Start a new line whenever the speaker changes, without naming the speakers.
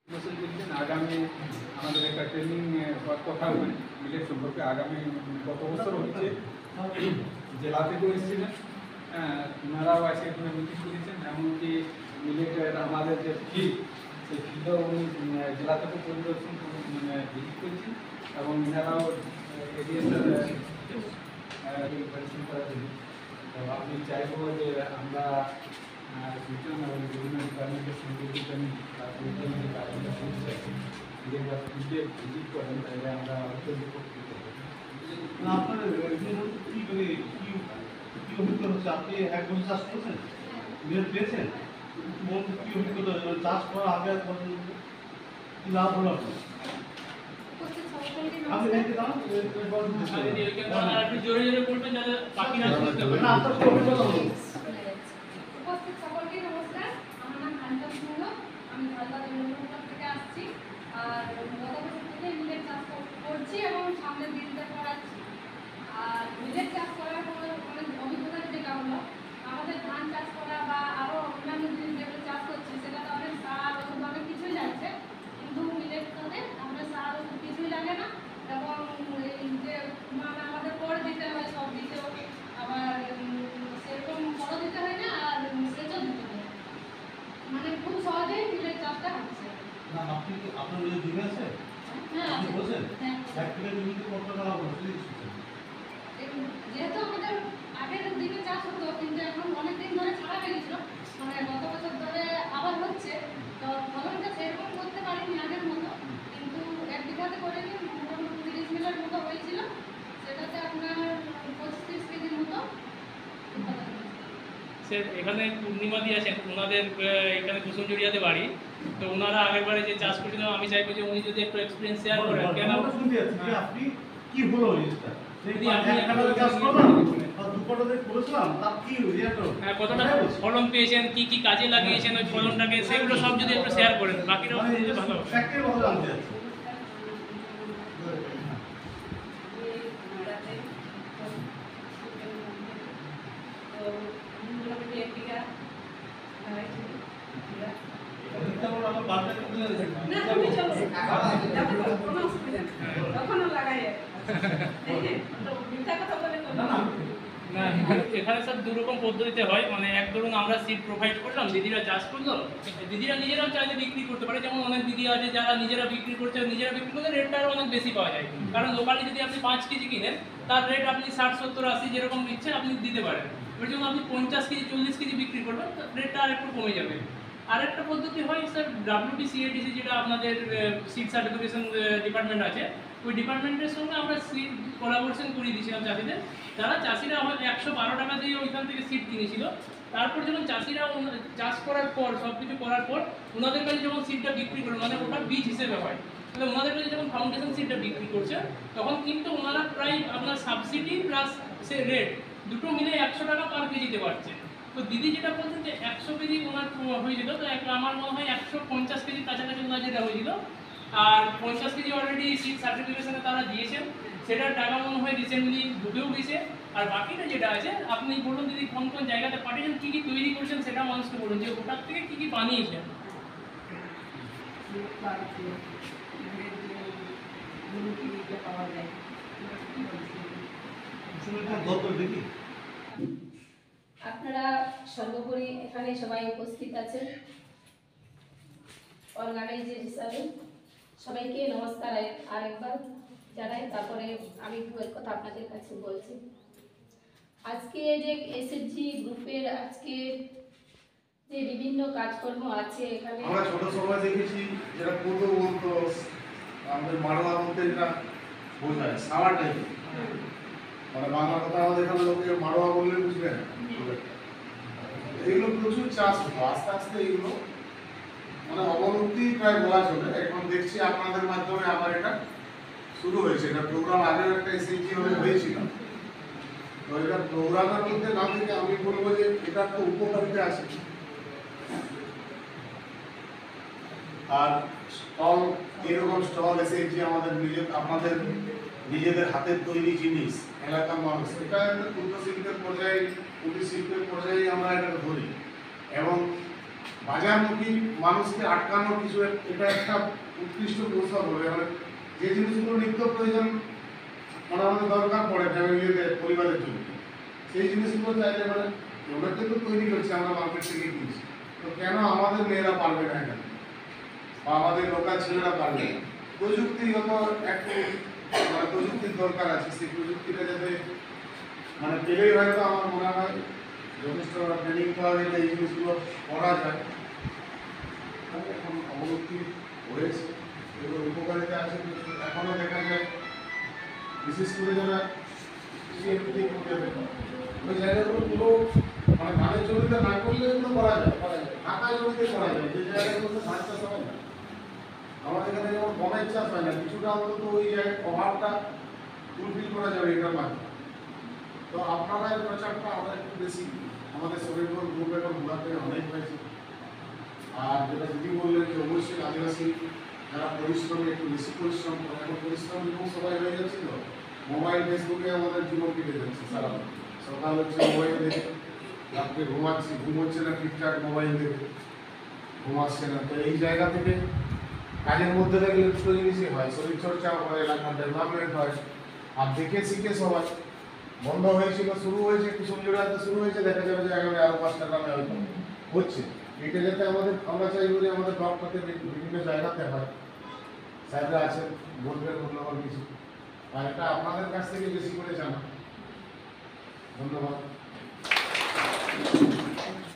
আগামী আমাদের একটা ট্রেনিং কথা হয় মিলেট সম্পর্কে। আগামী গত বছর হচ্ছে জেলা থেকে এসেছিলেন, ওনারাও এসে এখানে মিটিং করেছেন। এমনকি মিলেটের আমাদের যে ফিল্ড, সেই ফিল্ডও উনি জেলা থেকে পরিদর্শন ভিজিট করেছেন এবং এনারাও পরিদর্শন করার জন্য। তো আমি চাইবো যে আমরা সূচনা এবং বিভিন্ন ডিপার্টমেন্টের সঙ্গে যদি আমি কাজগুলো শুনতে চাইছি, ভিজিট করেন তাহলে আমরা অত্যন্ত উপকৃত হব।
আপনার কি করে কি অভিজ্ঞতা হচ্ছে? আপনি এক বছর চাষ করেছেন, বিরোধ পেয়েছেন, কি অভিজ্ঞতা চাষ করার আগে কি লাভ হলো আপনার?
জোরে জোরে বলবেন যাতে বাকিরা শুনতে পারে।
আপনার কি অভিজ্ঞতা হলো?
উপস্থিত সকলকে নমস্কার। আমার নাম আনিতা মুন্ডা, আমি ঝালদা জেলা থেকে আসছি। আর গত বছর থেকে মিলেট চাষ করছি এবং সামনের দিনটা করাচ্ছি। আর মিলেট চাষ করার পর অনেক অভিজ্ঞতা যেটা হলো, আমাদের ধান চাষ করা বা আরও অন্যান্য জিনিস যেগুলো চাষ করছি সেটা তো অনেক সার ওষুধ অনেক কিছুই লাগছে, কিন্তু মিলেট চাষে আমাদের সার ওষুধ কিছুই লাগে না এবং এই যে মানে আমাদের পরে দিতে হয় সব দিতেও, আবার সেরকম ফলও দিতে হয় না আর সেচও দিতে হয়, মানে খুব সহজেই মিলেট চাষটা হচ্ছে।
না আপনি আপনার যে জমি আছে
হ্যাঁ
আপনি বলছেন
হ্যাঁ,
এক কিলো জমিতে কত টাকা বলছেন?
যেহেতু আমাদের আগের দিকে চাষ হতো কিন্তু এখন অনেক দিন ধরে ছাড়া হয়ে গেছিল, মানে গত বছর ধরে আবার হচ্ছে, তো ফলনটা সেরকম করতে পারিনি আগের মতো, কিন্তু এক বিঘাতে করে নিয়ে মোটামুটি 30 মিলের মতো হয়েছিল, সেটাতে আপনার 25-30 কেজির মতো উৎপাদন হয়েছে।
স্যার এখানে পূর্ণিমা দিয়ে আছেন, ওনাদের এখানে কুসুমজড়িয়াতে বাড়ি, তো ওনারা আগের বারে যে চাষ করেছিলেন আমি চাইবো যে উনি যদি একটু এক্সপিরিয়েন্স শেয়ার করেন। কেন
শুনতে যাচ্ছি যে আপনি কি হলো জিনিসটা?
যদি আপনি
একটা চাষ করলাম আর দুপাটা দিয়ে করেছিলাম, তার কি রেজাল্ট হলো?
কতটা ফলন পেয়েছেন, কি কি কাজে লাগিয়েছেন ওই ফলনটাকে, সেগুলো সব যদি একটু শেয়ার করেন বাকিরাও শুনতে ভালো হবে।
ফ্যাক্টরি কথা জানতে চাচ্ছি। আমার বাচ্চা
না এখানে স্যার দুরকম পদ্ধতিতে হয়, মানে এক ধরুন আমরা সিড প্রোভাইড করলাম, দিদিরা চাষ করলো, দিদিরা নিজেরাও চাইলে বিক্রি করতে পারে, যেমন অনেক দিদি আছে যারা নিজেরা বিক্রি করছে, নিজেরা বিক্রি করলে রেটটা আরও অনেক বেশি পাওয়া যায়, কারণ লোকালি যদি আপনি 5 কেজি কিনেন তার রেট আপনি 60-70-80 যেরকম ইচ্ছে আপনি দিতে পারেন, ওই জন্য আপনি 50 কেজি 40 কেজি বিক্রি করবেন রেটটা আর একটু কমে যাবে। আরেকটা পদ্ধতি হয় স্যার WBCADC, যেটা আপনাদের সিড সার্টিফিকেশন ডিপার্টমেন্ট আছে, ওই ডিপার্টমেন্টের সঙ্গে আমরা সিড কোলাবোরেশন করিয়ে দিয়েছিলাম চাষিদের, তারা চাষিরা হয়তো 112 টাকা দিয়ে ওইখান থেকে সিড কিনেছিল, তারপর যখন চাষিরা চাষ করার পর সব কিছু করার পর ওনাদের কাছে যখন সিডটা বিক্রি করে, মানে ওটা বীজ হিসেবে হয়, তাহলে ওনাদের কাছে যখন ফাউন্ডেশন সিডটা বিক্রি করছে তখন কিন্তু ওনারা প্রায় আপনার সাবসিডি প্লাস সে রেট দুটো মিলে 100 টাকা পার কেজিতে পাচ্ছে। তো দিদি যেটা বলছেন যে 100 কেজি ওনার হয়েছিল, তো আমার মনে হয় 150 কেজির কাছাকাছি ওনার যেটা হয়েছিল, আর 50 কেজি অলরেডি সিড সার্টিফিকেশনে তারা দিয়েছেন, সেটার টাকা মনে হয় রিসেন্টলি ঢুকেও গেছে। আর বাকিটা যেটা আছে আপনি বলুন দিদি কোন কোন জায়গাতে পাঠিয়েছেন, কী কী তৈরি করেছেন সেটা মানুষকে বলুন, যে ওটার থেকে কী কী বানিয়েছেন।
দেখি
আপনারা সর্বোপরি এখানে সবাই উপস্থিত আছেন অর্গানাইজার হিসাবে, সবাইকে নমস্কার আরেকবার জানাই। তারপরে আমি দুয়ের কথা আপনাদের কাছে বলছি। আজকে যে SHG গ্রুপের আজকে যে বিভিন্ন কাজকর্ম আছে এখানে,
আমরা ছোট সময় দেখেছি যেটা পূর্ব বলতো আমাদের মারোয়ার মধ্যে যেটা বোঝায় সাওয়ার টাইপের, মানে বাংলা কথা আমাদের এখানে লোকে মারোয়া বললে বুঝবেন, এগুলো প্রচুর চাষ হতো। আস্তে আস্তে এগুলো মানে অবনতি প্রায় বলা চলে। এখন দেখছি আপনাদের মাধ্যমে আবার এটা শুরু হয়েছে। এটা প্রোগ্রাম আগেও একটা SHG হয়েছিল, তো এটা প্রোগ্রামের মধ্যে না থেকে আমি বলবো যে এটা একটা উপকারিতা আছে। আর স্টল, এরকম স্টল SHG আমাদের আপনাদের নিজেদের হাতের তৈরি জিনিস এলাকার মানুষ, এটা একটা ক্ষুদ্র শিল্পের পর্যায়ে কুটির শিল্পের পর্যায়ে আমরা এটা ধরি, এবং বাজারমুখী মানুষকে আটকানোর কিছু এটা একটা উৎকৃষ্ট কৌশল হবে। মানে যে জিনিসগুলো নিত্য প্রয়োজন মানে আমাদের দরকার পড়ে ফ্যামিলিতে পরিবারের জন্য, সেই জিনিসগুলো চাইলে মানে ওরা কিন্তু তৈরি করছে, আমরা মার্কেট থেকে কিনছি, তো কেন আমাদের মেয়েরা পারবে না এখানে বা আমাদের লোকাল ছেলেরা পারবে না? প্রযুক্তিগত একটু মানে প্রযুক্তির দরকার আছে, সেই প্রযুক্তিটা যাতে মানে পেলেই হয়তো আমার মনে হয় যথেষ্ট ট্রেনিং পাওয়া গেলে এই জিনিসগুলো করা যায়। এখন অবলম্বী হয়েছে, এগুলো উপকারিতা আছে, কিন্তু এখনও দেখা যায় বিশেষ করে যারা ওই জায়গাগুলো পুরো মানে ধানের জমিতে না করলে এগুলো করা যায়, ফাঁকা জমিতে করা যায়, যে জায়গাগুলোতে ধান চাষ হয় না। আমাদের এখানে যেমন গমের চাষ হয় না, কিছুটা অন্তত ওই জায়গায় অভাবটা ফুলফিল করা যাবে এটার মাধ্যমে। তো আপনারা এই প্রচারটা আমরা একটু বেশি আমাদের শরীরপুর গ্রুপ এখন ঘোরাতে অনেক হয়েছে। আর যেটা দিদি বললেন যে অবশ্যই আদিবাসী যারা পরিশ্রমী একটু বেশি পরিশ্রম করে, এখন পরিশ্রম এবং সবাই হয়ে যাচ্ছে, তো মোবাইল ফেসবুকে আমাদের জীবন কেটে যাচ্ছে সারা। সকাল হচ্ছে মোবাইল দেখে, রাত্রে ঘুমাচ্ছি, ঘুম হচ্ছে না ঠিকঠাক, মোবাইল দেখে ঘুমাচ্ছে না। তো এই জায়গা থেকে কাজের মধ্যে থাকলে দুটো জিনিসই হয়, শরীরচর্চা হয়, এলাকার ডেভেলপমেন্ট হয়। আর দেখে শিখে সবাই বন্ধ হয়েছিল, শুরু হয়েছে কুসুমজোড় আনতে শুরু হয়েছে, দেখা যাবে যে আগামী আরো 5টা গ্রামে হয়তো হচ্ছে। এটা যাতে আমরা চাইব যে আমাদের ব্লকটাতে বিভিন্ন জায়গাতে হয়, স্যাররা আছেন বলবেন ধন্যবাদ কিছু, আর এটা আপনাদের কাছ থেকে বেশি করে জানা। ধন্যবাদ।